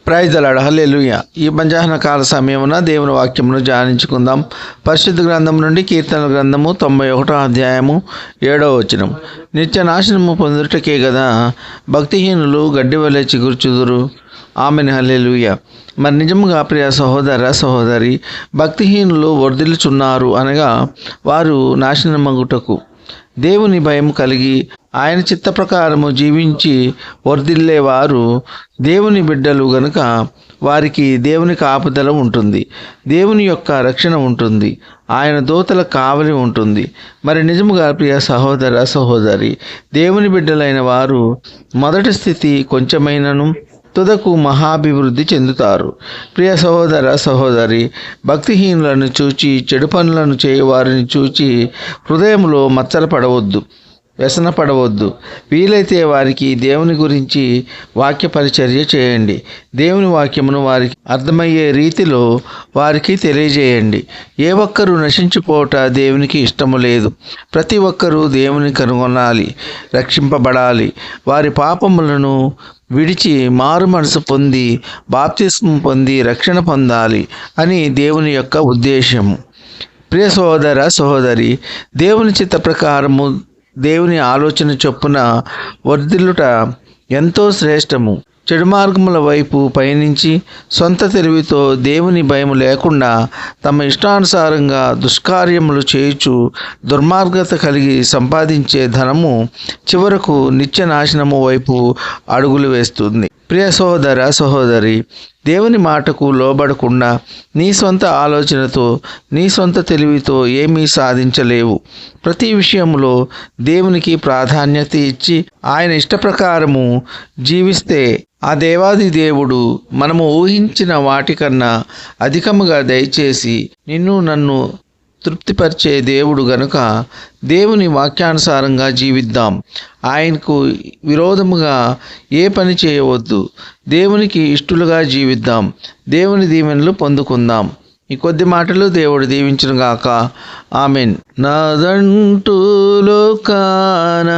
Praise the lord, హల్లెలూయా. ఈ మధ్యాహ్న కాల సమయమున దేవుని వాక్యమును ధ్యానించుకుందాం. పరిశుద్ధ గ్రంథం నుండి కీర్తనల గ్రంథము 91వ అధ్యాయము 7వ వచనం. నిత్య నాశనము పొందుటకే గదా భక్తిహీనులు గడ్డి వలె చిగుర్చుదురు. ఆమెన్, హల్లెలూయా. మరి నిజముగా ప్రియ సహోదర సహోదరి, భక్తిహీనులు వర్ధిల్లుచున్నారు అనగా వారు నాశనమగుటకు దేవుని భయం కలిగి ఆయన చిత్త ప్రకారము జీవించి వర్ధిల్లేవారు దేవుని బిడ్డలు గనుక వారికి దేవుని కాపుదల ఉంటుంది, దేవుని యొక్క రక్షణ ఉంటుంది, ఆయన దూతల కావలి ఉంటుంది. మరి నిజముగా ప్రియ సహోదర సహోదరి, దేవుని బిడ్డలైన వారు మొదటి స్థితి కొంచెమైనను తుదకు మహాభివృద్ధి చెందుతారు. ప్రియ సహోదర సహోదరి, భక్తిహీనులను చూచి చెడు పనులను చేయవారిని చూచి హృదయంలో మచ్చలపడవద్దు, వ్యసనపడవద్దు. వీలైతే వారికి దేవుని గురించి వాక్య పరిచర్య చేయండి. దేవుని వాక్యమును వారికి అర్థమయ్యే రీతిలో వారికి తెలియజేయండి. ఏ ఒక్కరూ నశించిపోవట దేవునికి ఇష్టము లేదు. ప్రతి ఒక్కరూ దేవుని కనుగొనాలి, రక్షింపబడాలి. వారి పాపములను విడిచి మారు మనసు పొంది బాప్తిస్మం పొంది రక్షణ పొందాలి అని దేవుని యొక్క ఉద్దేశము. ప్రియ సహోదర సహోదరి, దేవుని చిత్త ప్రకారము దేవుని ఆలోచన చొప్పున వర్ధిల్లుట ఎంతో శ్రేష్టము. చెడు మార్గముల వైపు పయనించి సొంత తెలివితో దేవుని భయం లేకుండా తమ ఇష్టానుసారంగా దుష్కార్యములు చేయుచు దుర్మార్గత కలిగి సంపాదించే ధనము చివరకు నిత్య నాశనము వైపు అడుగులు వేస్తుంది. ప్రియ సహోదర సహోదరి, దేవుని మాటకు లోబడకుండా నీ సొంత ఆలోచనతో నీ సొంత తెలివితో ఏమీ సాధించలేవు. ప్రతి విషయంలో దేవునికి ప్రాధాన్యత ఇచ్చి ఆయన ఇష్టప్రకారము జీవిస్తే ఆ దేవాది దేవుడు మనము ఊహించిన వాటికన్నా అధికముగా దయచేసి నిన్ను నన్ను తృప్తిపరిచే దేవుడు గనుక దేవుని వాక్యానుసారంగా జీవిద్దాం. ఆయనకు విరోధముగా ఏ పని చేయవద్దు. దేవునికి ఇష్టలుగా జీవిద్దాం. దేవుని దీవెనలు పొందుకుందాం. ఈ కొద్ది మాటలు దేవుడు దీవించునుగాక. ఆమెన్. నాదంటూ లోకాన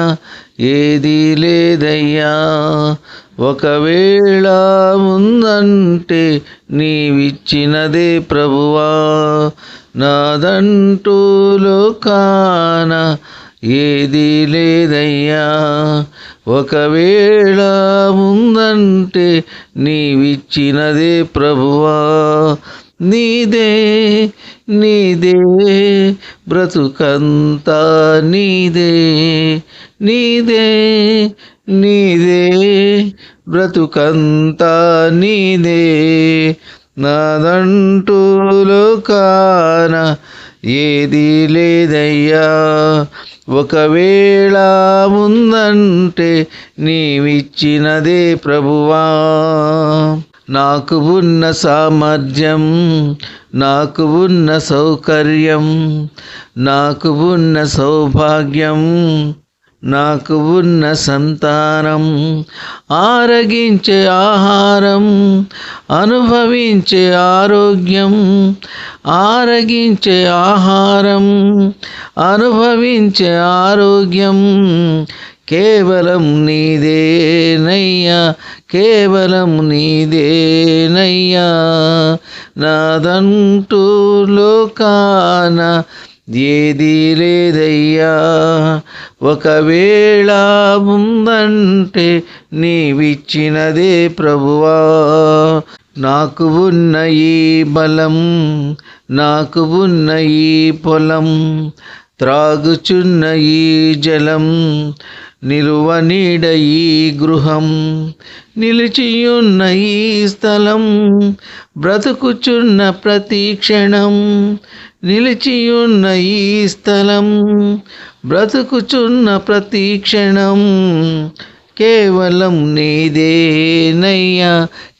ఏది లేదయ్యా, ఒకవేళ ఉందంటే నీవిచ్చినదే ప్రభువా. నాదంటూ లోకాన ఏది లేదయ్యా, ఒకవేళ ఉందంటే నీవిచ్చినదే ప్రభువా. నీదే నీదే బ్రతుకంతా నీదే, నీదే నీదే బ్రతుకంతా నీదే. నాదంటూ లోకాన ఏది లేదయ్యా, ఒకవేళ ఉందంటే నీవిచ్చినదే ప్రభువా. నాకు ఉన్న సామర్థ్యం, నాకు ఉన్న సౌకర్యం, నాకు ఉన్న సౌభాగ్యం, నాకు ఉన్న సంతానం, ఆరగించే ఆహారం, అనుభవించే ఆరోగ్యం, ఆరగించే ఆహారం, అనుభవించే ఆరోగ్యం కేవలం నీదేనయ్యా, కేవలం నీదేనయ్యా. నాదంటూ లోకాన ఏది లేదయ్యా, ఒకవేళ ఉందంటే నీవిచ్చినదే ప్రభువా. నాకు ఉన్న ఈ బలం, నాకు ఉన్న ఈ పొలం, త్రాగుచున్న ఈ జలం, నిలువ నీడ ఈ గృహం, నిలిచియున్న ఈ స్థలం, బ్రతుకుచున్న ప్రతి క్షణం, నిలిచియున్న ఈ స్థలం, బ్రతుకుచున్న ప్రతి క్షణం కేవలం నీదేనయ్యా,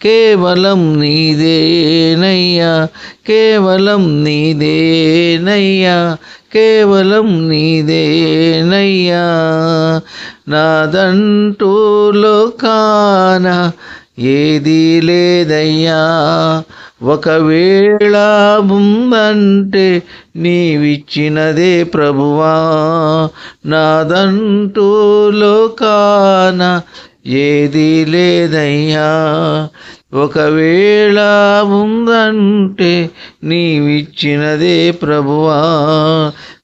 కేవలం నీదేనయ్యా, కేవలం నీదేనయ్యా, కేవలం నీదేనయ్యా. నాదంటూ లోకాన ఏది లేదయ్యా, ఒకవేళ ఉందంటే నీవిచ్చినదే ప్రభువా. నాదంటూ లోకాన ఏదీ లేదయ్యా. ఒకవేళ ఉందంటే నీవిచ్చినదే ప్రభువా.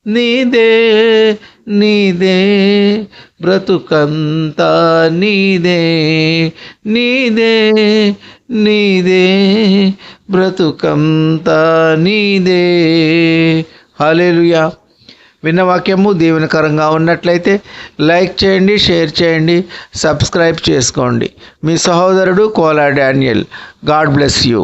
నీదే నీదే బ్రతుకంతా నీదే, నీదే నీదే బ్రతుకంతా నీదే. హల్లెలూయా. విన్న వాక్యము దీవెనకరంగా ఉన్నట్లయితే లైక్ చేయండి, షేర్ చేయండి, సబ్స్క్రైబ్ చేసుకోండి. మీ సహోదరుడు Kola Daniel. God bless you.